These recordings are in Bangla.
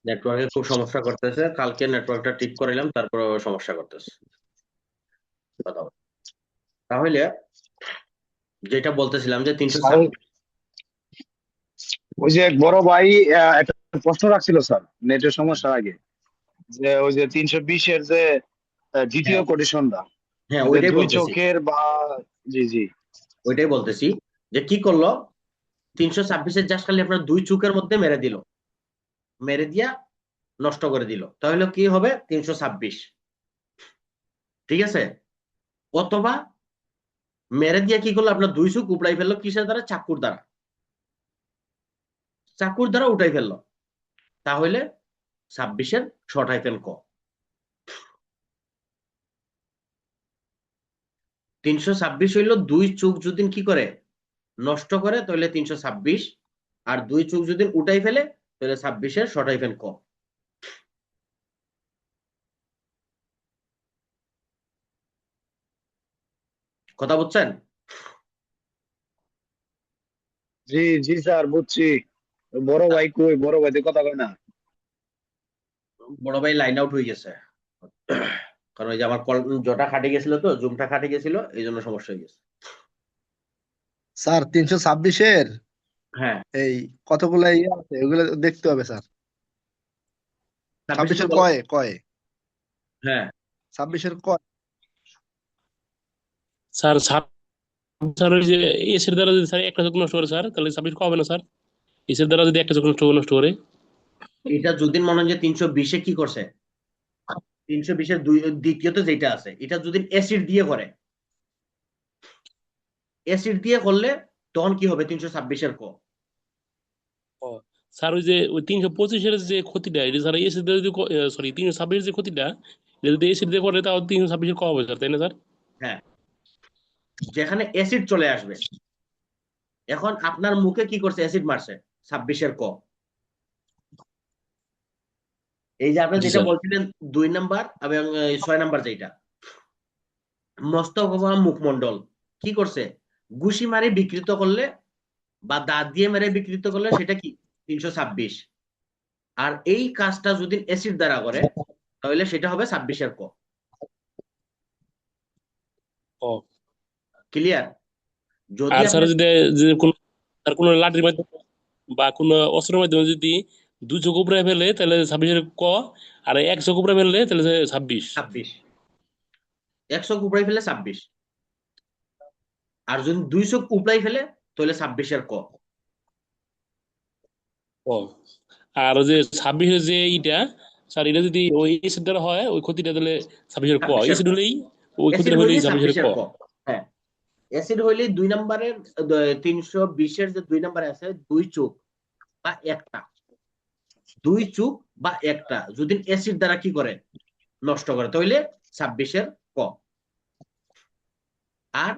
নেটওয়ার্কে খুব সমস্যা করতেছে, কালকে নেটওয়ার্কটা ঠিক করিলাম, তারপর সমস্যা করতেছে। কথা বল। তাহলে যেটা বলতেছিলাম যে তিনশো স্যার, ছাব্বিশ ওই যে এক বড় ভাই একটা প্রশ্ন রাখছিল স্যার নেটের সমস্যার আগে, যে ওই যে 320-এর যে দ্বিতীয় হ্যাঁ, কোটেশনটা, হ্যাঁ, যে ওইটাই দুই বলতেছি। চোখের বা জি জি। ওইটাই বলতেছি যে কি করলো, 326-এর জাস্ট খালি আপনার দুই চুকের মধ্যে মেরে দিল, মেরে দিয়া নষ্ট করে দিল, তাহলে কি হবে 326। ঠিক আছে। অথবা মেরে দিয়া কি করলো, আপনার দুই চুক উপড়াই ফেললো কিসের দ্বারা, চাকুর দ্বারা, চাকুর দ্বারা উঠাই ফেললো, তাহলে 26-এর শর্ট হাইফেন ক। 326 হইলো দুই চুক যদি কি করে, নষ্ট করে, তাহলে 326। আর দুই চুক যদি উঠাই ফেলে, তাহলে 26-এর শর্ট হাইফেন ক। কথা বুঝছেন? জি জি স্যার, বুঝছি। বড় ভাই কই, বড় ভাই তো কথা কয় না। বড় ভাই লাইন আউট হয়ে গেছে, কারণ ওই যে আমার কল জটা খাটে গেছিল, তো জুমটা খাটে গেছিল, এই জন্য সমস্যা হয়ে গেছে। স্যার 326-এর হ্যাঁ, এই কতগুলো ইয়ে আছে ওগুলো দেখতে হবে স্যার। 26 তো 26-এর বলো। কয়ে কয়ে হ্যাঁ, 26-এর কয়। স্যার স্যার ওই যে এসের দ্বারা যদি স্যার একটা চোখ নষ্ট করে স্যার, তাহলে 26 হবে না স্যার? এসের দ্বারা যদি একটা চোখ নষ্ট করে। এটা যদি মনে হয় যে 320-এ কি করছে, 320-এর দুই দ্বিতীয়তে যেটা আছে, এটা যদি অ্যাসিড দিয়ে করে, অ্যাসিড দিয়ে করলে তখন কি হবে 326-এর ক। ও, স্যার ওই যে ওই 325-এর যে ক্ষতিটা, এটা স্যার এসের দ্বারা যদি, সরি, 326 যে ক্ষতিটা, এটা যদি এসিড দিয়ে করে তাও 326-এর কম হবে স্যার, তাই না স্যার? হ্যাঁ, যেখানে অ্যাসিড চলে আসবে। এখন আপনার মুখে কি করছে, অ্যাসিড মারছে, 26-এর ক। এই যে আপনি জি যেটা স্যার। বলছিলেন 2 নাম্বার এবং 6 নাম্বার যেটা, মস্তক বা মুখমন্ডল কি করছে, ঘুষি মারি বিকৃত করলে বা দাঁত দিয়ে মেরে বিকৃত করলে সেটা কি 326। আর এই কাজটা যদি অ্যাসিড দ্বারা করে, তাহলে সেটা হবে 26-এর ক। ও, ক্লিয়ার? যদি আর স্যার আপনার যদি যে কোনো আর কোনো লাঠির মাধ্যমে বা কোনো অস্ত্রের মাধ্যমে যদি দুই চোখ উপরে ফেলে তাহলে 26-এর ক, আর এক চোখ উপরে ফেললে তাহলে 26। 26, 100 উপড়াই ফেলে 26, আর যদি 200 উপড়াই ফেলে তাহলে 26-এর ক। ও, আর ওই যে 26-এর যে ইটা, স্যার এটা যদি ওই এসিড দ্বারা হয় ওই ক্ষতিটা, তাহলে 26-এর ক, 26-এর এসিড ক, হলেই ওই অ্যাসিড ক্ষতিটা হইলে হলেই 26-এর ক। 26-এর ক। হ্যাঁ, অ্যাসিড হইলে 2 নাম্বারের 320-এর যে 2 নাম্বারে আছে দুই চোখ বা একটা, দুই চোখ বা একটা যদি অ্যাসিড দ্বারা কি করে, নষ্ট করে, তাহলে 26-এর ক। আর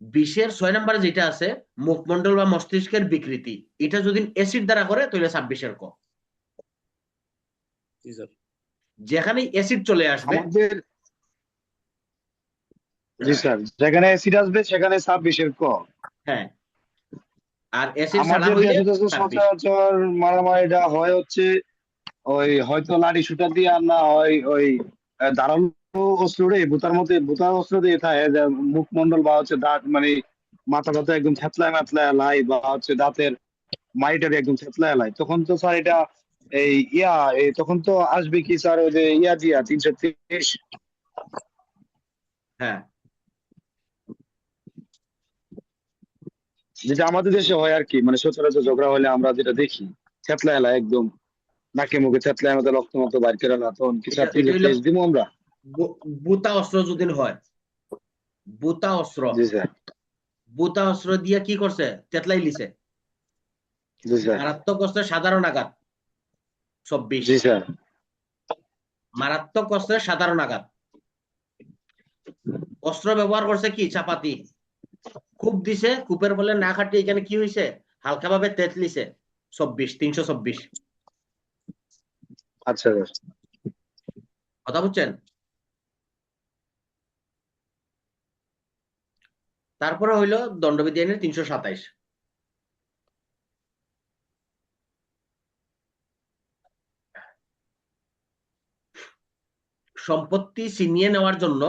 20-এর 6 নাম্বারে যেটা আছে, মুখমন্ডল বা মস্তিষ্কের বিকৃতি, এটা যদি অ্যাসিড দ্বারা করে তাহলে 26-এর ক। জি স্যার। যেখানে অ্যাসিড চলে আসবে। আমাদের জি হ্যাঁ, স্যার, যেখানে অ্যাসিড আসবে সেখানে 26-এর ক। হ্যাঁ, আর অ্যাসিড ছাড়া আমাদের হইলে দেশে তো 26। সচরাচর মারামারিটা হয় হচ্ছে ওই হয়তো লাঠি শুটা দিয়ে, আর না হয় ওই ধারালো অস্ত্র রে, বুতার মধ্যে বুতার অস্ত্র দিয়ে থাকে, যে মুখমন্ডল বা হচ্ছে দাঁত, মানে মাথা টাথা একদম থেতলায় ম্যাথলায় লাই, বা হচ্ছে দাঁতের মাড়িটারে একদম থেতলায় লাই, তখন তো স্যার এটা এই তখন তো আসবে কি স্যার, ওই যে দিয়া 330, হ্যাঁ, যেটা আমাদের দেশে হয় আর কি, মানে সচরাচর ঝগড়া হলে আমরা যেটা দেখি, থেতলায় লাই একদম, নাকে মুখে থেতলায় আমাদের রক্ত মতো বাইর করে না, তখন কি এটা স্যার এটা হইলো 330 দিব আমরা? বুতা অস্ত্র যদি হয়, বুতা অস্ত্র, জি স্যার। বুতা অস্ত্র দিয়ে কি করছে, তেতলাই লিছে। জি স্যার। মারাত্মক অস্ত্রের সাধারণ আঘাত 26, জি স্যার। মারাত্মক অস্ত্রের সাধারণ আঘাত। অস্ত্র ব্যবহার করছে কি, চাপাতি, কূপ দিছে, কূপের বলে না খাটিয়ে এখানে কি হয়েছে, হালকা ভাবে তেতলিছে, 26, 326। আচ্ছা স্যার। কথা বুঝছেন? তারপরে হইলো দণ্ডবিধি আইনের 327। সম্পত্তি ছিনিয়ে নেওয়ার জন্য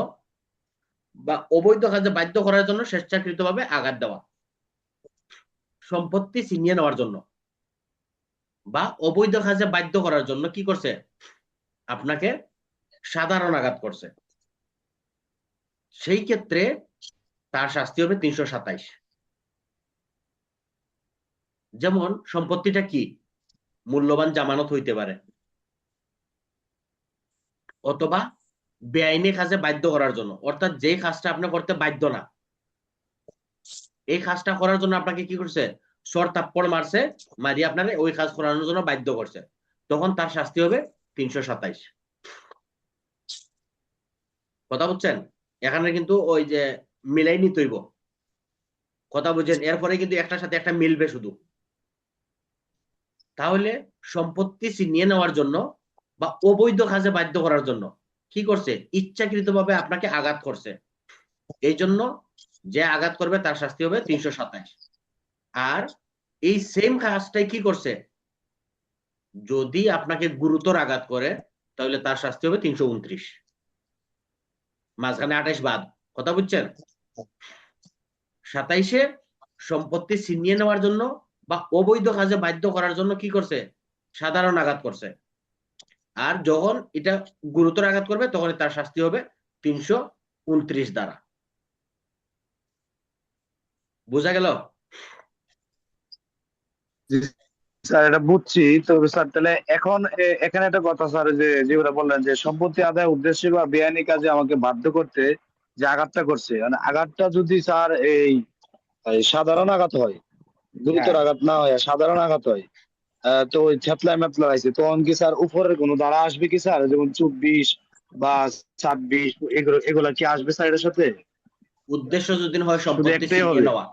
বা অবৈধ কাজে বাধ্য করার জন্য স্বেচ্ছাকৃতভাবে আঘাত দেওয়া। সম্পত্তি ছিনিয়ে নেওয়ার জন্য বা অবৈধ কাজে বাধ্য করার জন্য কি করছে, আপনাকে সাধারণ আঘাত করছে, সেই ক্ষেত্রে তার শাস্তি হবে 327। যেমন সম্পত্তিটা কি, মূল্যবান জামানত হইতে পারে, অথবা বেআইনি কাজে বাধ্য করার জন্য, অর্থাৎ যে কাজটা আপনি করতে বাধ্য না, এই কাজটা করার জন্য আপনাকে কি করছে, সর থাপ্পড় মারছে, মারিয়ে আপনারে ওই কাজ করানোর জন্য বাধ্য করছে, তখন তার শাস্তি হবে 327। কথা বুঝছেন? এখানে কিন্তু ওই যে মিলাই নিতে হইব, কথা বুঝছেন? এরপরে কিন্তু একটার সাথে একটা মিলবে শুধু। তাহলে সম্পত্তি ছিনিয়ে নেওয়ার জন্য বা অবৈধ কাজে বাধ্য করার জন্য কি করছে, ইচ্ছাকৃতভাবে আপনাকে আঘাত করছে, এই জন্য যে আঘাত করবে তার শাস্তি হবে 327। আর এই সেম কাজটাই কি করছে, যদি আপনাকে গুরুতর আঘাত করে তাহলে তার শাস্তি হবে 329, মাঝখানে 28 বাদ। কথা বুঝছেন? 27-এ সম্পত্তি ছিনিয়ে নেওয়ার জন্য বা অবৈধ কাজে বাধ্য করার জন্য কি করছে, সাধারণ আঘাত করছে, আর যখন এটা গুরুতর আঘাত করবে তখন তার শাস্তি হবে 329 দ্বারা। বোঝা গেল? জি স্যার, এটা বুঝছি। তো স্যার তাহলে এখন এখানে একটা কথা স্যার, যে যেগুলো বললেন যে সম্পত্তি আদায়ের উদ্দেশ্যে বা বেআইনি কাজে আমাকে বাধ্য করতে যে আঘাতটা করছে, মানে আঘাতটা যদি স্যার এই এই সাধারণ আঘাত হয়, গুরুতর হ্যাঁ, আঘাত না হয় সাধারণ আঘাত হয়, তো ওই থ্যাতলায় ম্যাতলা আছে, তখন কি স্যার উপরের কোনো ধারা আসবে কি স্যার, যেমন 24 বা 26 এগুলা কি আসবে স্যার এটার সাথে? উদ্দেশ্য যদি হয় শুধু সম্পত্তি একটাই ছিনিয়ে হবে? নেওয়া,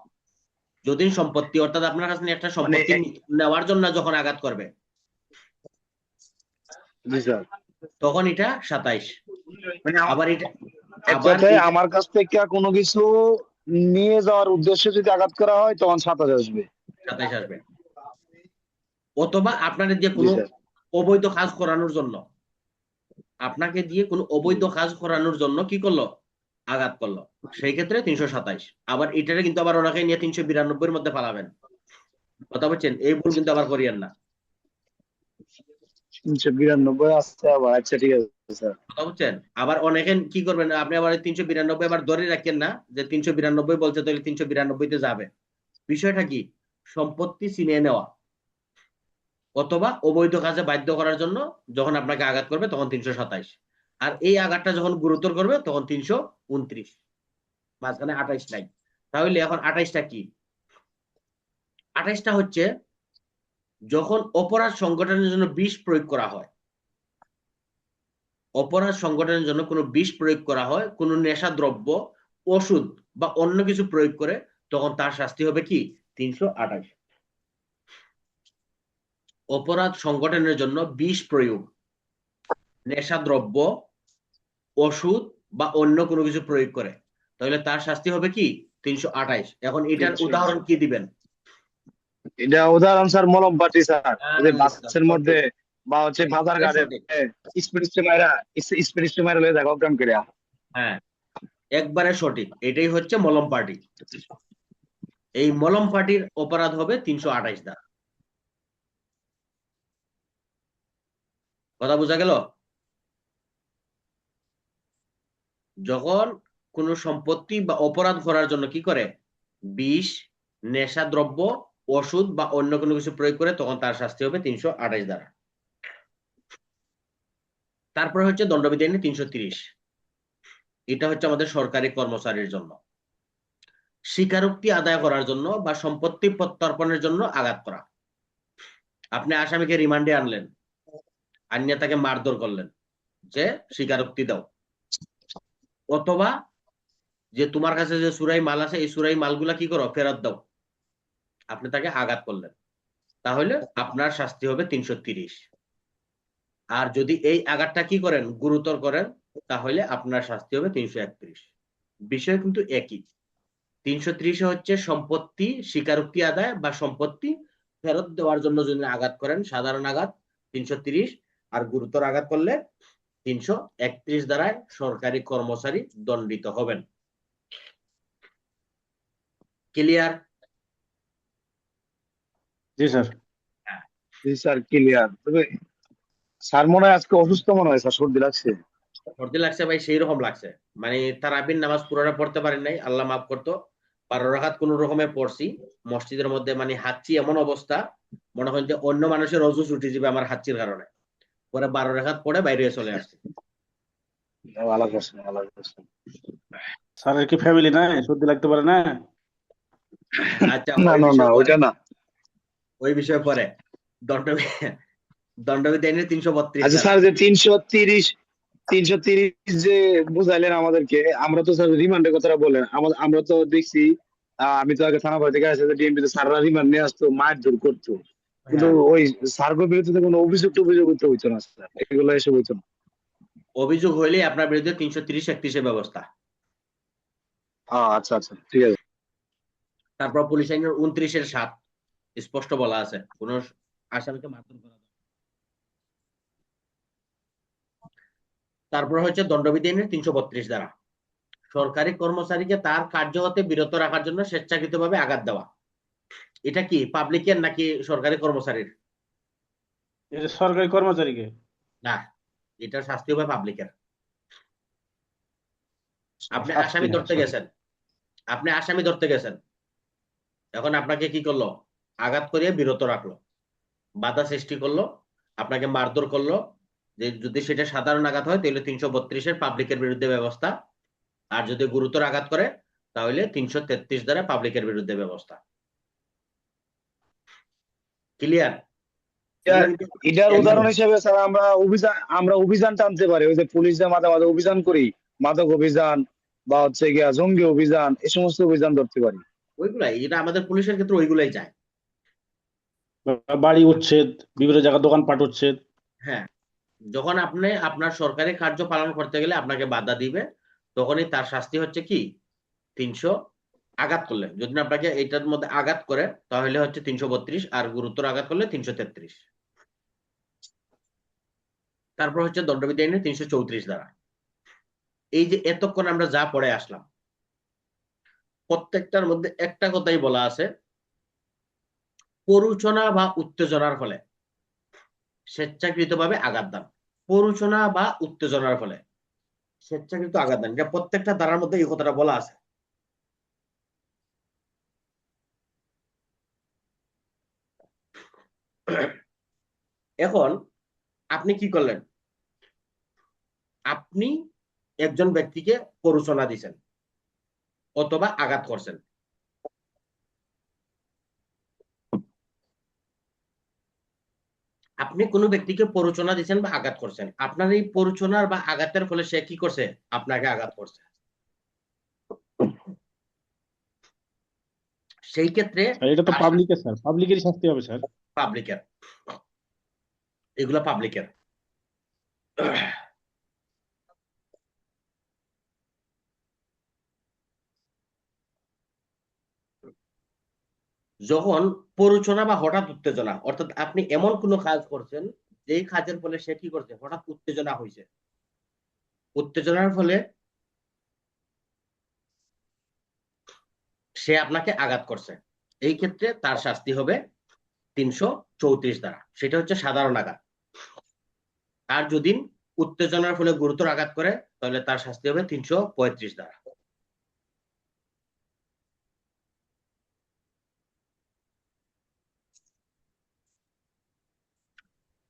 যদি সম্পত্তি অর্থাৎ আপনার কাছে একটা মানে সম্পত্তি নেওয়ার জন্য যখন আঘাত করবে জি স্যার, তখন এটা 27। মানে আবার এটা এক আবার কথায় এটা আমার কাছ থেকে কোনো কিছু নিয়ে যাওয়ার উদ্দেশ্যে যদি আঘাত করা হয় তখন 27 আসবে। 27 আসবে। অথবা আপনার দিয়ে জি কোনো স্যার। অবৈধ কাজ করানোর জন্য, আপনাকে দিয়ে কোনো অবৈধ কাজ করানোর জন্য কি করলো, আঘাত করলো, সেই ক্ষেত্রে 327। আবার এটারে কিন্তু আবার ওনাকে নিয়ে 392-এর মধ্যে পালাবেন। কথা বলছেন? এই ভুল কিন্তু আবার করিয়েন না। 392 আসছে আবার, আচ্ছা ঠিক আছে স্যার। কথা বুঝছেন? আবার অনেকে কি করবেন, আপনি আবার 392 আবার ধরে রাখেন না যে 392 বলছে তাহলে 392-তে যাবে। বিষয়টা কি, সম্পত্তি ছিনিয়ে নেওয়া অথবা অবৈধ কাজে বাধ্য করার জন্য যখন আপনাকে আঘাত করবে তখন 327, আর এই আঘাতটা যখন গুরুতর করবে তখন 329, মাঝখানে 28 নাই। তাহলে এখন 28টা কি, 28টা হচ্ছে যখন অপরাধ সংগঠনের জন্য বিষ প্রয়োগ করা হয়, অপরাধ সংগঠনের জন্য কোনো বিষ প্রয়োগ করা হয়, কোনো নেশা দ্রব্য, ওষুধ বা অন্য কিছু প্রয়োগ করে, তখন তার শাস্তি হবে কি 328। অপরাধ সংগঠনের জন্য বিষ প্রয়োগ, নেশা দ্রব্য, ওষুধ বা অন্য কোনো কিছু প্রয়োগ করে, তাহলে তার শাস্তি হবে কি 328। এখন এটার 300। উদাহরণ কি দিবেন? এটা উদাহরণ স্যার মলম পাটি স্যার, ওই যে বাসের মধ্যে সঠিক, বা হচ্ছে বাজার এটা ঘাটে সঠিক। স্পিড স্টিমারে লয়ে যায় অজ্ঞান করে। হ্যাঁ, একবারে সঠিক, এটাই হচ্ছে মলম পার্টি। এই মলম পার্টির অপরাধ হবে 328 দ্বারা। কথা বোঝা গেল? যখন কোনো সম্পত্তি বা অপরাধ করার জন্য কি করে, বিষ, নেশা দ্রব্য, ওষুধ বা অন্য কোনো কিছু প্রয়োগ করে, তখন তার শাস্তি হবে 328 দ্বারা। তারপরে হচ্ছে দণ্ডবিধি আইন 330, এটা হচ্ছে আমাদের সরকারি কর্মচারীর জন্য স্বীকারোক্তি আদায় করার জন্য বা সম্পত্তি প্রত্যর্পণের জন্য আঘাত করা। আপনি আসামিকে রিমান্ডে আনলেন, আনিয়ে তাকে মারধর করলেন যে স্বীকারোক্তি দাও, অথবা যে তোমার কাছে যে চুরাই মাল আছে এই চুরাই মালগুলা কি করো, ফেরত দাও, আপনি তাকে আঘাত করলেন, তাহলে আপনার শাস্তি হবে 330। আর যদি এই আঘাতটা কি করেন, গুরুতর করেন, তাহলে আপনার শাস্তি হবে 331। বিষয় কিন্তু একই। 330-এ হচ্ছে সম্পত্তি স্বীকারোক্তি আদায় বা সম্পত্তি ফেরত দেওয়ার জন্য যদি আঘাত করেন, সাধারণ আঘাত 330, আর গুরুতর আঘাত করলে 331 ধারায় সরকারি কর্মচারী দণ্ডিত হবেন। ক্লিয়ার? জি স্যার। জি স্যার, ক্লিয়ার। তবে স্যার মনে হয় আজকে অসুস্থ মনে হয় স্যার, সর্দি লাগছে। সর্দি লাগছে ভাই, সেই রকম লাগছে। মানে তারাবির নামাজ পুরোটা পড়তে পারেন নাই, আল্লাহ মাফ করতো। 12 রাকাত কোন রকমে পড়ছি মসজিদের মধ্যে, মানে হাঁচি এমন অবস্থা মনে হয় যে অন্য মানুষের অজু ছুটি যাবে আমার হাঁচির কারণে। পরে 12 রাকাত পড়ে বাইরে চলে আসছে। ভালো করছেন, ভালো করছেন। স্যারের কি ফ্যামিলি নাই, সর্দি লাগতে পারে না? আচ্ছা, না ওই না না, বিষয়ে পরে, ওইটা না। ওই বিষয়ে পরে। দণ্ডবিধি আইনে 332 আচ্ছা ধারা। স্যার, যে 330 যে বুঝাইলেন আমাদেরকে, আমরা তো স্যার রিমান্ডের কথাটা বলেন, আমরা তো দেখছি, আমি তো আগে থানা থেকে আসে ডিএমপি তে স্যাররা রিমান্ড নিয়ে আসতো, মারধর করতো, কিন্তু হ্যাঁ, ওই স্যারগোর বিরুদ্ধে কোনো অভিযোগ করতে হইতো না স্যার, এগুলো এসব হইতো না। অভিযোগ হইলে আপনার বিরুদ্ধে 330-31 ব্যবস্থা। আচ্ছা আচ্ছা, ঠিক আছে। তারপর পুলিশ আইনের 29-7 স্পষ্ট বলা আছে কোন আসামিকে মারধর করা যাবে না। তারপর হচ্ছে দণ্ডবিধি আইনের 332 ধারা, সরকারি কর্মচারীকে তার কার্য হতে বিরত রাখার জন্য স্বেচ্ছাকৃতভাবে আঘাত দেওয়া। এটা কি পাবলিকের নাকি সরকারি কর্মচারীর? এটা সরকারি কর্মচারীকে। না, এটা শাস্তি হবে পাবলিকের। আপনি শাস্তি আসামি না, ধরতে sorry। গেছেন, আপনি আসামি ধরতে গেছেন, এখন আপনাকে কি করলো? আঘাত করিয়ে বিরত রাখলো, বাধা সৃষ্টি করলো, আপনাকে মারধর করলো। যে যদি সেটা সাধারণ আঘাত হয় তাহলে 332-এর পাবলিকের বিরুদ্ধে ব্যবস্থা, আর যদি গুরুতর আঘাত করে তাহলে 333 দ্বারা পাবলিকের বিরুদ্ধে ব্যবস্থা। ক্লিয়ার? এটার উদাহরণ হিসেবে স্যার আমরা অভিযান টানতে পারি, ওই যে পুলিশ যে মাঝে মাঝে অভিযান করি, মাদক অভিযান বা হচ্ছে গিয়া জঙ্গি অভিযান, এই সমস্ত অভিযান ধরতে পারি। ওইগুলাই, এটা আমাদের পুলিশের ক্ষেত্রে ওইগুলাই চায়। বাড়ি উচ্ছেদ, বিভিন্ন জায়গায় দোকানপাট উচ্ছেদ। হ্যাঁ, যখন আপনি আপনার সরকারি কার্য পালন করতে গেলে আপনাকে বাধা দিবে, তখনই তার শাস্তি হচ্ছে কি 300, আঘাত করলে, যদি আপনাকে এটার মধ্যে আঘাত করে তাহলে হচ্ছে 332, আর গুরুতর আঘাত করলে 333। তারপর হচ্ছে দণ্ডবিধি আইনের 334 ধারা। এই যে এতক্ষণ আমরা যা পড়ে আসলাম, প্রত্যেকটার মধ্যে একটা কথাই বলা আছে, প্ররোচনা বা উত্তেজনার ফলে স্বেচ্ছাকৃতভাবে আঘাত দান। প্ররোচনা বা উত্তেজনার ফলে স্বেচ্ছাকৃত আঘাত দান, এটা প্রত্যেকটা ধারার মধ্যে এই কথাটা বলা আছে। এখন আপনি কি করলেন? আপনি একজন ব্যক্তিকে প্ররোচনা দিচ্ছেন অথবা আঘাত করছেন। আপনি কোনো ব্যক্তিকে প্ররোচনা দিচ্ছেন বা আঘাত করছেন, আপনার এই প্ররোচনার বা আঘাতের ফলে সে কি করছে? আপনাকে আঘাত করছে। সেই ক্ষেত্রে আর এটা তো পাবলিকের, স্যার, পাবলিকেরই শাস্তি হবে স্যার। পাবলিকের, এগুলা পাবলিকের। যখন প্ররোচনা বা হঠাৎ উত্তেজনা, অর্থাৎ আপনি এমন কোনো কাজ করছেন যেই কাজের ফলে সে কি করছে? হঠাৎ উত্তেজনা হয়েছে, উত্তেজনার ফলে সে আপনাকে আঘাত করছে, এই ক্ষেত্রে তার শাস্তি হবে 334 দ্বারা, সেটা হচ্ছে সাধারণ আঘাত। আর যদি উত্তেজনার ফলে গুরুতর আঘাত করে তাহলে তার শাস্তি হবে 335 দ্বারা।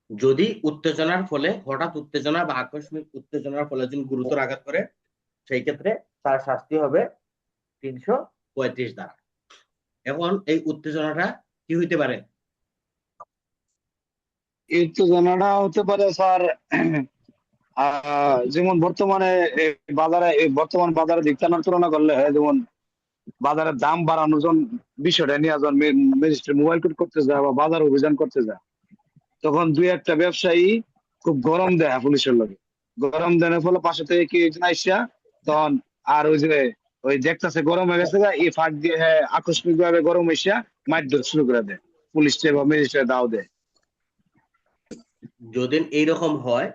যদি উত্তেজনার ফলে, হঠাৎ উত্তেজনা বা আকস্মিক উত্তেজনার ফলে যদি গুরুতর আঘাত করে, সেই ক্ষেত্রে তার শাস্তি হবে 335 দ্বারা। এখন এই উত্তেজনাটা কি হইতে পারে? এই উত্তেজনাটা হতে পারে স্যার, যেমন বর্তমানে বর্তমান বাজারে দিক তুলনা করলে, যেমন বাজারের দাম বাড়ানোর জন্য বিষয়টা নিয়ে যখন ম্যাজিস্ট্রেট মোবাইল কোর্ট করতে যায় বা বাজার অভিযান করতে যায়, তখন দুই একটা ব্যবসায়ী খুব গরম দেয় পুলিশের লোক, গরম দেওয়ার ফলে পাশে থেকে কি একজন আইসা তখন, আর ওই দেখতেছে গরম হয়ে গেছে, এই ফাঁক দিয়ে আকস্মিক ভাবে গরম এসে মারধর শুরু করে দেয়, পুলিশ বা ম্যাজিস্ট্রেট দাও দেয়। যদি এইরকম হয়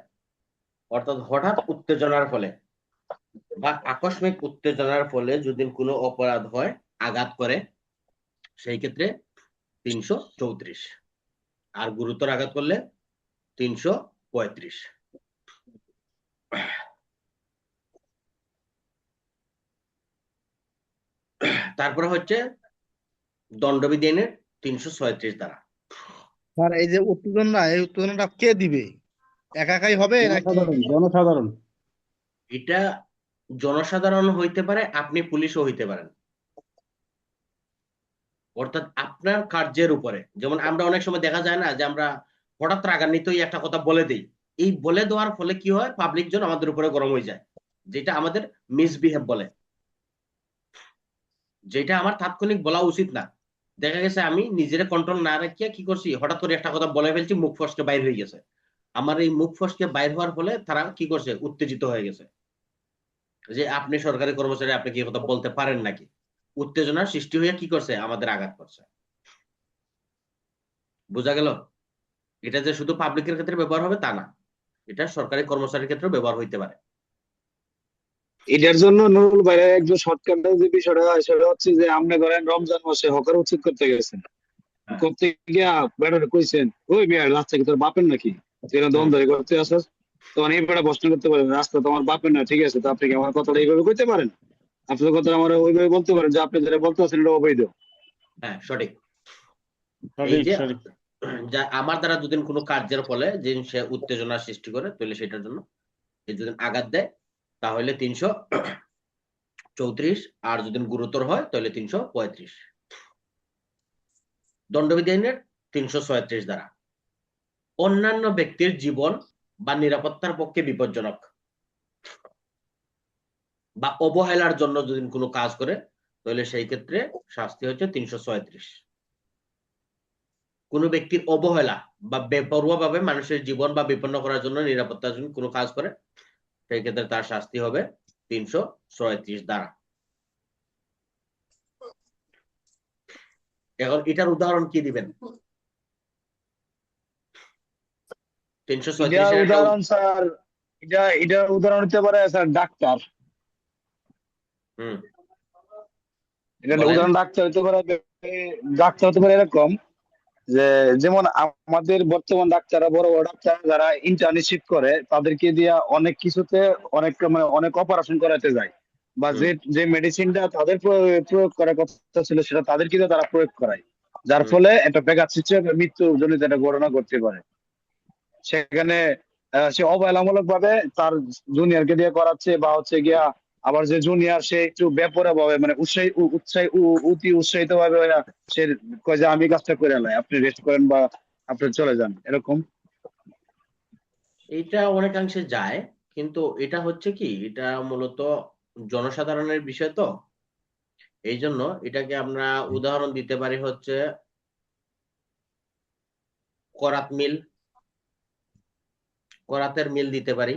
অর্থাৎ হঠাৎ উত্তেজনার ফলে বা আকস্মিক উত্তেজনার ফলে যদি কোনো অপরাধ হয়, আঘাত করে, সেই ক্ষেত্রে 334। আর গুরুতর আঘাত করলে 335। তারপরে হচ্ছে দণ্ডবিধি আইনের 336 ধারা। স্যার এই যে উত্তেজনাটা কে দিবে? একা একাই হবে নাকি? জনসাধারণ। এটা জনসাধারণ হইতে পারে, আপনি পুলিশও হইতে পারেন। অর্থাৎ আপনার কার্যের উপরে, যেমন আমরা অনেক সময় দেখা যায় না যে আমরা হঠাৎ রাগান্বিতই একটা কথা বলে দিই, এই বলে দেওয়ার ফলে কি হয়, পাবলিক জন আমাদের উপরে গরম হয়ে যায়, যেটা আমাদের মিসবিহেভ বলে, যেটা আমার তাৎক্ষণিক বলা উচিত না। দেখা গেছে আমি নিজের কন্ট্রোল না রাখিয়া কি করছি, হঠাৎ করে একটা কথা বলে ফেলছি, মুখ ফসকে বাইর হয়ে গেছে। আমার এই মুখ ফসকে বাইর হওয়ার ফলে তারা কি করছে, উত্তেজিত হয়ে গেছে যে আপনি সরকারি কর্মচারী, আপনি কি কথা বলতে পারেন নাকি। উত্তেজনার সৃষ্টি হয়ে কি করছে, আমাদের আঘাত করছে। বোঝা গেল? এটা যে শুধু পাবলিকের ক্ষেত্রে ব্যবহার হবে তা না, এটা সরকারি কর্মচারীর ক্ষেত্রেও ব্যবহার হইতে পারে। এটার জন্য নুরুল ভাইয়ের একজন শর্টকাটে যে বিষয়টা হয় সেটা হচ্ছে যে আপনি ধরেন রমজান মাসে হকার উচিত করতে গেছেন, হ্যাঁ। করতে গিয়া বেটারে কইছেন ওই মেয়ের রাস্তা কি তোর বাপের নাকি, তুই এরকম দমদারি করতে আসছ, তখন এই বেটা প্রশ্ন করতে পারেন রাস্তা তোমার বাপের না, ঠিক আছে, তো আপনি কি আমার কথাটা এইভাবে কইতে পারেন? আপনার কথা আমার ওইভাবে বলতে পারেন যে আপনি যেটা বলতে আছেন এটা অবৈধ। হ্যাঁ, সঠিক। এই সঠিক যে সঠিক। যা আমার দ্বারা যদি কোনো কার্যের ফলে যে সে উত্তেজনার সৃষ্টি করে, তাহলে সেটার জন্য যদি আঘাত দেয় তাহলে 334, আর যদি গুরুতর হয় তাহলে 335। দণ্ডবিধি আইনের 336 দ্বারা অন্যান্য ব্যক্তির জীবন বা নিরাপত্তার পক্ষে বিপজ্জনক বা অবহেলার জন্য যদি কোনো কাজ করে, তাহলে সেই ক্ষেত্রে শাস্তি হচ্ছে 336। কোনো ব্যক্তির অবহেলা বা বেপরোয়া ভাবে মানুষের জীবন বা বিপন্ন করার জন্য, নিরাপত্তার জন্য কোনো কাজ করে, সেই ক্ষেত্রে তার শাস্তি হবে 336 দ্বারা। এখন এটার উদাহরণ কি দিবেন? এটা 336-এর একটা উদাহরণ স্যার, এটার উদাহরণ হতে পারে স্যার ডাক্তার। হুম, এটা বলেন। উদাহরণ ডাক্তার হতে পারে, ডাক্তার হতে পারে এরকম যে যেমন আমাদের বর্তমান ডাক্তাররা, বড় বড় ডাক্তার যারা ইন্টার্নশিপ করে তাদেরকে দিয়ে অনেক কিছুতে অনেক মানে অনেক অপারেশন করাতে যায়, বা হুম, যে যে মেডিসিনটা তাদের প্রয়োগ করার কথা ছিল সেটা তাদেরকে দিয়ে তারা প্রয়োগ করায়, যার হুম। ফলে একটা ব্যাঘাত সৃষ্টি হয়, মৃত্যু জনিত একটা ঘটনা ঘটতে পারে। সেখানে সে অবহেলামূলক ভাবে তার জুনিয়রকে দিয়ে করাচ্ছে, বা হচ্ছে গিয়া আবার যে জুনিয়র সে একটু বেপরোয়া ভাবে মানে অতি উৎসাহিত ভাবে সে কয় যে আমি কাজটা করে এলাই, আপনি রেস্ট করেন বা আপনি চলে যান, এরকম। এইটা অনেকাংশে যায়, কিন্তু এটা হচ্ছে কি, এটা মূলত জনসাধারণের বিষয়, তো এই জন্য এটাকে আমরা উদাহরণ দিতে পারি হচ্ছে করাত মিল, করাতের মিল দিতে পারি,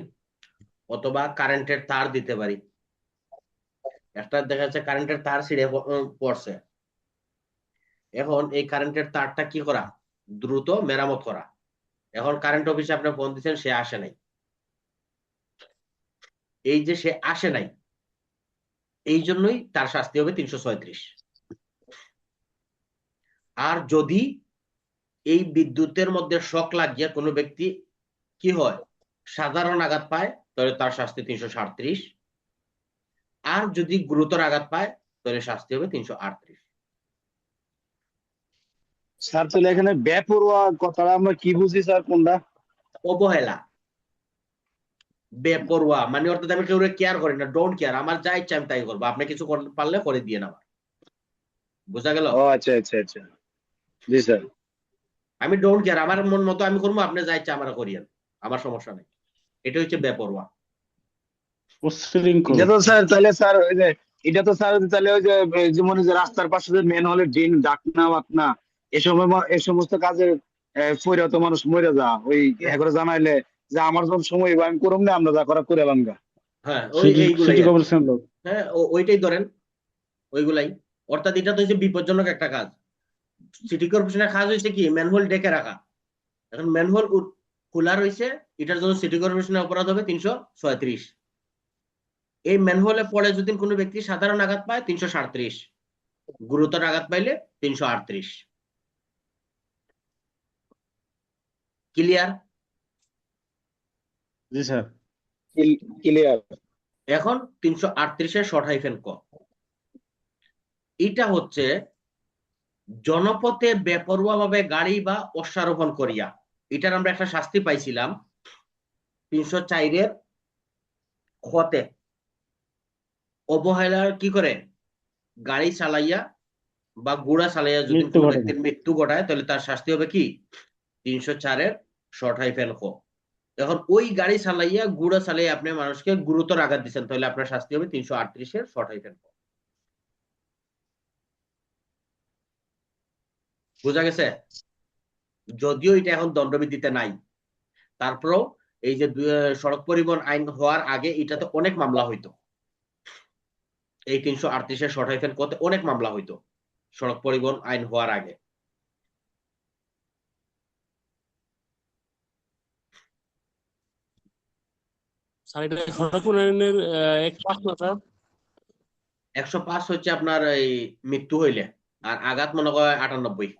অথবা কারেন্টের তার দিতে পারি। একটা দেখা যাচ্ছে কারেন্টের তার ছিঁড়ে পড়ছে, এখন এই কারেন্টের তারটা কি করা, দ্রুত মেরামত করা। এখন কারেন্ট অফিসে আপনি ফোন দিচ্ছেন, সে আসে নাই। এই যে সে আসে নাই, এই জন্যই তার শাস্তি হবে 336। আর যদি এই বিদ্যুতের মধ্যে শক লাগিয়ে কোনো ব্যক্তি কি হয়, সাধারণ আঘাত পায়, তাহলে তার শাস্তি 337। আর যদি গুরুতর আঘাত পায়, তাহলে শাস্তি হবে 338। স্যার তাহলে এখানে বেপরোয়া কথাটা আমরা কি বুঝি স্যার, কোনটা? অবহেলা, বেপরোয়া মানে অর্থাৎ আমি কেউ কেয়ার করি না, ডোন্ট কেয়ার, আমার যা ইচ্ছা আমি তাই করবো, আপনি কিছু পারলে করে দিয়ে না। বোঝা গেল? ও আচ্ছা আচ্ছা আচ্ছা, জি স্যার। আমি ডোন্ট কেয়ার, আমার মন মতো আমি করবো, আপনি যা ইচ্ছা আমার করিয়েন, আমার সমস্যা নেই। এটা হচ্ছে বেপরোয়া। উচ্ছৃঙ্খল। এটা তো স্যার তাহলে স্যার ওই যে এটা তো স্যার তাহলে ওই যে যেমন ওই যে রাস্তার পাশে যে মেন হলে ডিন ডাকনা বাকনা এই সমস্ত কাজে পইরা তো মানুষ মরে যা, ওই এগারো জানাইলে যে আমার যখন সময় হইবো আমি করুম না, আমরা যা করা করে বাঙ্গা। হ্যাঁ, সিটি এইগুলাই সিটি আর কি। কর্পোরেশন লোক। হ্যাঁ, ওইটাই ধরেন, ওইগুলাই। অর্থাৎ এটা তো হচ্ছে বিপজ্জনক একটা কাজ। সিটি কর্পোরেশনের কাজ হচ্ছে কি, ম্যানহোল ডেকে রাখা। এখন ম্যানহোল খোলা রয়েছে, এটার জন্য সিটি কর্পোরেশনের অপরাধ হবে 336। এই ম্যানহোলে পড়ে যদি কোনো ব্যক্তি সাধারণ আঘাত পায় 337, গুরুতর আঘাত পাইলে 338। ক্লিয়ার? জি স্যার। ক্লিয়ার। এখন 338-এর শর্ট হাইফেন ক, এটা হচ্ছে জনপথে বেপরোয়াভাবে গাড়ি বা অশ্বারোহণ করিয়া, এটার আমরা একটা শাস্তি পাইছিলাম 304-এর খতে। অবহেলার কি করে, গাড়ি চালাইয়া বা ঘোড়া চালাইয়া যদি মৃত্যু কোনো ঘটনা। ব্যক্তির মৃত্যু ঘটায় তাহলে তার শাস্তি হবে কি 304-এর শর্ট হাইফেন ক। এখন ওই গাড়ি চালাইয়া ঘোড়া চালাইয়া আপনি মানুষকে গুরুতর আঘাত দিচ্ছেন, তাহলে আপনার শাস্তি হবে 338-এর শর্ট হাইফেন ক। বোঝা গেছে? যদিও এটা এখন দণ্ডবিধিতে নাই, তারপরেও এই যে সড়ক পরিবহন আইন হওয়ার আগে এটাতে অনেক মামলা হইতো, এই 338-এর শর্ট হাইফেন কতে অনেক মামলা হইতো সড়ক পরিবহন আইন হওয়ার আগে। স্যার এটা সড়ক উন্নয়নের 1/5 না স্যার? 105 হচ্ছে আপনার এই মৃত্যু হইলে, আর আঘাত মনে হয় 98,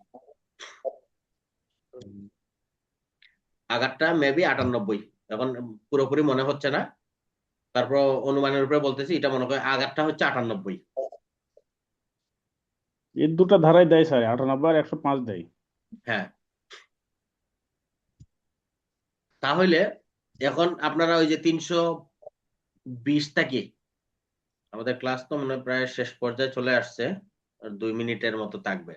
আঘাতটা মেবি 98, এখন পুরোপুরি মনে হচ্ছে না, তারপর অনুমানের উপরে বলতেছি, এটা মনে হয় আঘাতটা হচ্ছে 98। এর দুটো ধারাই দেয় স্যার, 98 আর 105 দেয়। হ্যাঁ, তাহলে এখন আপনারা ওই যে 320টা কি, আমাদের ক্লাস তো মনে হয় প্রায় শেষ পর্যায়ে চলে আসছে, আর 2 মিনিটের মতো থাকবে।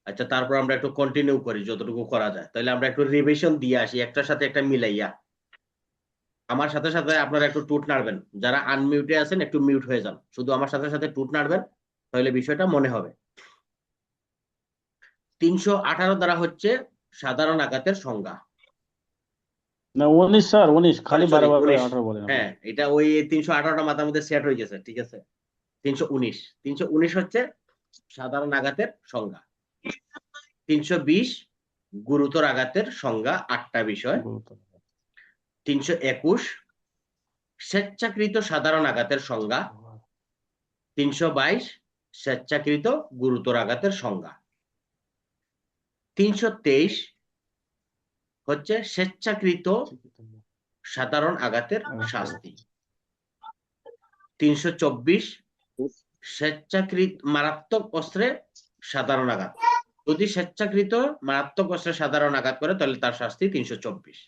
আচ্ছা, তারপর আমরা একটু কন্টিনিউ করি যতটুকু করা যায়, তাহলে আমরা একটু রিভিশন দিয়ে আসি একটার সাথে একটা মিলাইয়া। আমার সাথে সাথে আপনারা একটু টুট নাড়বেন, যারা আনমিউটে আছেন একটু মিউট হয়ে যান, শুধু আমার সাথে সাথে টুট নাড়বেন, তাহলে বিষয়টা মনে হবে। 318 দ্বারা হচ্ছে সাধারণ আঘাতের সংজ্ঞা। না 19 স্যার, 19 খালি সরি, বারবার করে 19। 18 বলেন আপনি। হ্যাঁ, এটা ওই 318টা মাথার মধ্যে সেট হয়ে গেছে, ঠিক আছে। 319 হচ্ছে সাধারণ আঘাতের সংজ্ঞা। 320 গুরুতর আঘাতের সংজ্ঞা, 8টা বিষয়। 321 স্বেচ্ছাকৃত সাধারণ আঘাতের সংজ্ঞা। 322 স্বেচ্ছাকৃত গুরুতর আঘাতের সংজ্ঞা। 323 হচ্ছে স্বেচ্ছাকৃত সাধারণ আঘাতের শাস্তি। 324 স্বেচ্ছাকৃত মারাত্মক অস্ত্রে সাধারণ আঘাত, যদি স্বেচ্ছাকৃত মারাত্মক অস্ত্রে সাধারণ আঘাত করে তাহলে তার শাস্তি 324।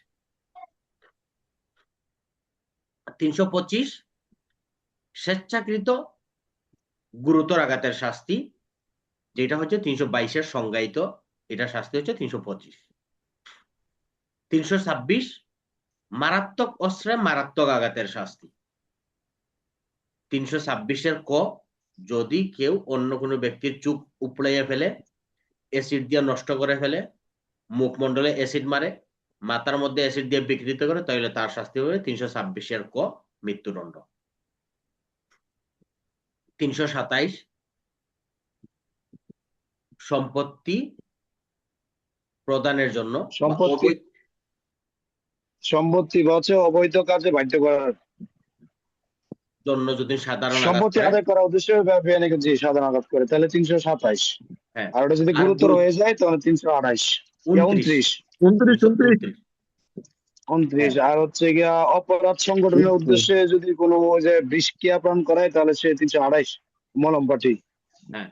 325 স্বেচ্ছাকৃত গুরুতর আঘাতের শাস্তি, যেটা হচ্ছে 322-এর সংজ্ঞায়িত, এটা শাস্তি হচ্ছে 325। 326 মারাত্মক অস্ত্রে মারাত্মক আঘাতের শাস্তি। 326-এর ক, যদি কেউ অন্য কোনো ব্যক্তির চোখ উপড়াইয়া ফেলে, অ্যাসিড দিয়ে নষ্ট করে ফেলে, মুখমণ্ডলে অ্যাসিড মারে, মাথার মধ্যে অ্যাসিড দিয়ে বিকৃত করে, তাহলে তার শাস্তি হবে 326-এর ক, মৃত্যুদণ্ড। 327 সম্পত্তি প্রদানের জন্য বা সম্পত্তি বা হচ্ছে অবৈধ কাজে বাধ্য করার জন্য যদি সাধারণ আঘাত সম্পত্তি করে, আদায় করার উদ্দেশ্যে যে সাধারণ আঘাত করে তাহলে 327। হ্যাঁ, আর ওটা যদি আর গুরুতর হয়ে যায় তাহলে 328 ইয়া 29 29। আর হচ্ছে গিয়া অপরাধ সংগঠনের উদ্দেশ্যে যদি কোনো ওই যে বিষক্রিয়াপান করায় তাহলে সে 328 মলমপাটি। হ্যাঁ,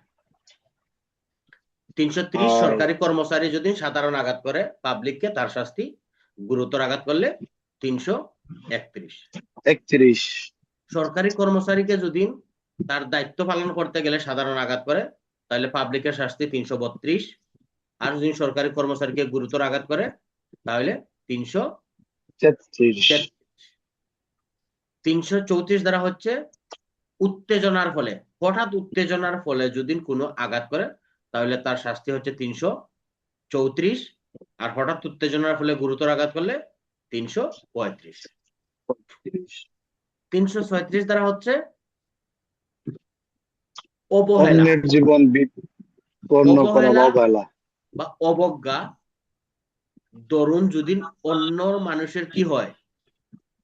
330 আর সরকারি কর্মচারী যদি সাধারণ আঘাত করে পাবলিককে, তার শাস্তি গুরুতর আঘাত করলে 331। 31। সরকারি কর্মচারীকে যদি তার দায়িত্ব পালন করতে গেলে সাধারণ আঘাত করে তাহলে পাবলিকের শাস্তি 332। আর যদি সরকারি কর্মচারীকে গুরুতর আঘাত করে তাহলে 33। 334 দ্বারা হচ্ছে উত্তেজনার ফলে, হঠাৎ উত্তেজনার ফলে যদি কোনো আঘাত করে তাহলে তার শাস্তি হচ্ছে 334। আর হঠাৎ উত্তেজনার ফলে গুরুতর আঘাত করলে 335। 336 দ্বারা হচ্ছে অবহেলা, অন্যের জীবন বিপন্ন করা বা অবহেলা। বা অবজ্ঞা ধরুন যদি অন্য মানুষের কি হয়,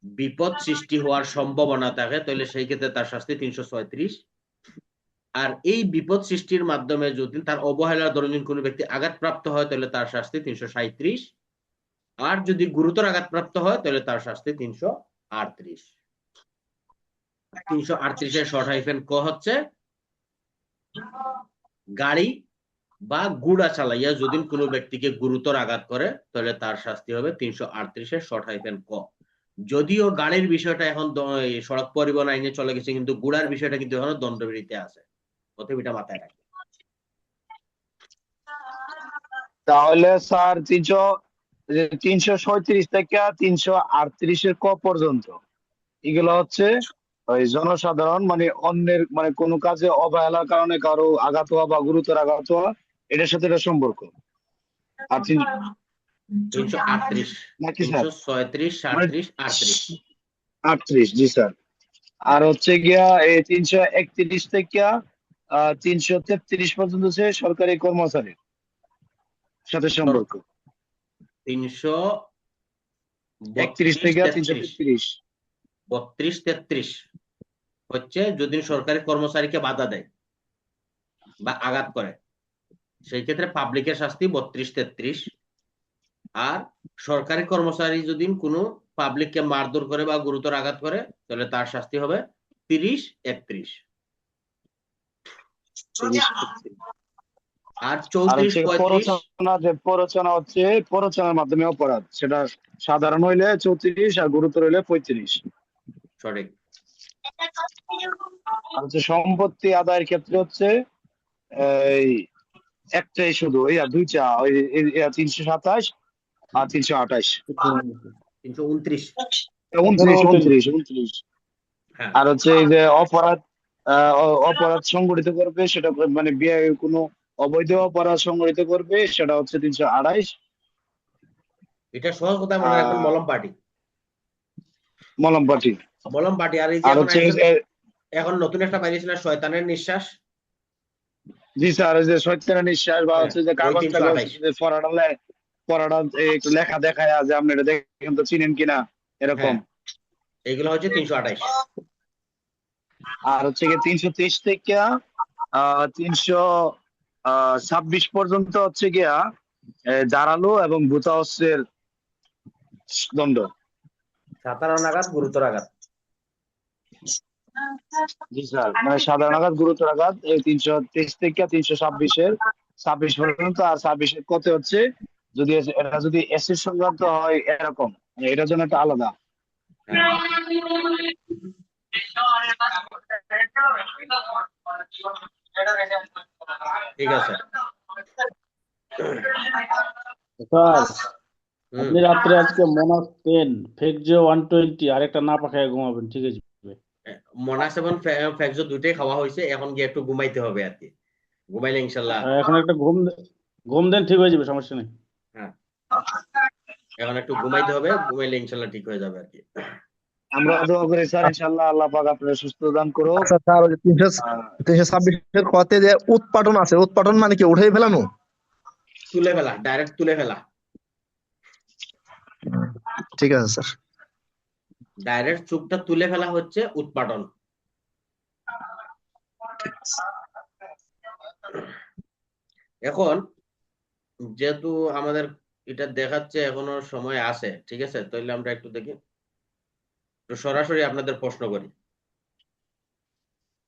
বিপদ সৃষ্টি হওয়ার সম্ভাবনা থাকে, তাহলে সেই ক্ষেত্রে তার শাস্তি 336। আর এই বিপদ সৃষ্টির মাধ্যমে যদি তার অবহেলার দরুন কোনো ব্যক্তি আঘাতপ্রাপ্ত হয়, তাহলে তার শাস্তি 337। আর যদি গুরুতর আঘাতপ্রাপ্ত হয়, তাহলে তার শাস্তি 338। 338 শর্ট হাইফেন ক হচ্ছে গাড়ি বা গুড়া চালাইয়া যদি কোনো ব্যক্তিকে গুরুতর আঘাত করে, তাহলে তার শাস্তি হবে 338 শর্ট হাইফেন ক। যদিও গাড়ির বিষয়টা এখন এই সড়ক পরিবহন আইনে চলে গেছে, কিন্তু গুড়ার বিষয়টা কিন্তু এখনো দণ্ডবিধিতে আছে, অতএব এটা মাথায় রাখবেন। তাহলে স্যার 337 থেকে 338 ক পর্যন্ত এগুলো হচ্ছে ওই জনসাধারণ মানে অন্যের মানে কোনো কাজে অবহেলার কারণে কারো আঘাত হওয়া বা গুরুতর আঘাত হওয়া, এটার সাথে এটা সম্পর্ক। আর 338, নাকি স্যার 336, মানে 37, 38। 38, জি স্যার। আর হচ্ছে গিয়া এই 331 থেকে 333 পর্যন্ত হচ্ছে সরকারি কর্মচারীর সাথে সম্পর্ক। 31 থেকে 333। 32, 33 হচ্ছে যদি সরকারি কর্মচারীকে বাধা দেয় বা আঘাত করে, সেই ক্ষেত্রে পাবলিকের শাস্তি 32, 33। আর সরকারি কর্মচারী যদি কোনো পাবলিককে মারধর করে বা গুরুতর আঘাত করে, তাহলে তার শাস্তি হবে 30, 31। আর আর 34, হচ্ছে 35। প্ররোচনা হচ্ছে প্ররোচনার মাধ্যমে অপরাধ, সেটা সাধারণ হইলে 34 আর গুরুতর হইলে 35। সঠিক। আর হচ্ছে সম্পত্তি আদায়ের ক্ষেত্রে হচ্ছে এই একটাই শুধু দুইটা ওই 327 আর 328। 329। 29। হ্যাঁ, আর হচ্ছে এই যে অপরাধ সংগঠিত করবে সেটা মানে কোনো অবৈধ অপরাধ সংগঠিত করবে, সেটা হচ্ছে 328। এটা সহজ কথা মনে রাখবেন, মলম পার্টি। মলম পার্টি। মলম পার্টি। আর এই যে আর এখন হচ্ছে এখন নতুন একটা বাইরেছিল শয়তানের নিঃশ্বাস। জি স্যার, ওই যে শৈতানের নিঃশ্বাস বা হ্যাঁ, হচ্ছে যে ওই কাগজ টাগজ 328। যে পড়াটা একটু লেখা দেখায় যে আপনি এটা দেখেন তো চিনেন কিনা, এরকম। হ্যাঁ, এইগুলো হচ্ছে 328। আর হচ্ছে গিয়ে 323 থেকে 326 পর্যন্ত হচ্ছে গিয়া ধারালো এবং ভূতা অস্ত্রের দণ্ড। সাধারণ আঘাত, গুরুতর আঘাত। জি স্যার, মানে সাধারণ আঘাত গুরুতর আঘাত এই 323 থেকে 326 পর্যন্ত। আর 26 কত হচ্ছে যদি এটা যদি অ্যাসিড সংক্রান্ত হয় এরকম, মানে এটার জন্য একটা আলাদা। হ্যাঁ, ঠিক আছে। স্যার হুম, আপনি রাত্রে আজকে মোনাস 10 ফেকজো 120 আর একটা না পাখায় ঘুমাবেন, ঠিক আছে? মোনাস এবং ফ্যাক্সো দুইটাই খাওয়া হয়েছে, এখন গিয়ে একটু ঘুমাইতে হবে আর কি। ঘুমাইলে ইনশাল্লাহ। এখন একটা ঘুম দেন, ঠিক হয়ে যাবে, সমস্যা নেই। হ্যাঁ, এখন একটু ঘুমাইতে হবে, ঘুমাইলে ইনশাল্লাহ ঠিক হয়ে যাবে আর কি। আমরা দোয়া করি স্যার, ইনশাআল্লাহ আল্লাহ পাক আপনার সুস্থ দান করো। আচ্ছা স্যার, ওই যে আহ, 326 কতে যে উৎপাটন আছে, উৎপাটন মানে কি উঠেই ফেলানো? তুলে ফেলা, ডাইরেক্ট তুলে ফেলা। ঠিক আছে স্যার। ডাইরেক্ট চুপটা তুলে ফেলা হচ্ছে উৎপাটন। এখন যেহেতু আমাদের এটা দেখাচ্ছে এখনো সময় আছে, ঠিক আছে, তাহলে আমরা একটু দেখি, তো সরাসরি আপনাদের প্রশ্ন করি।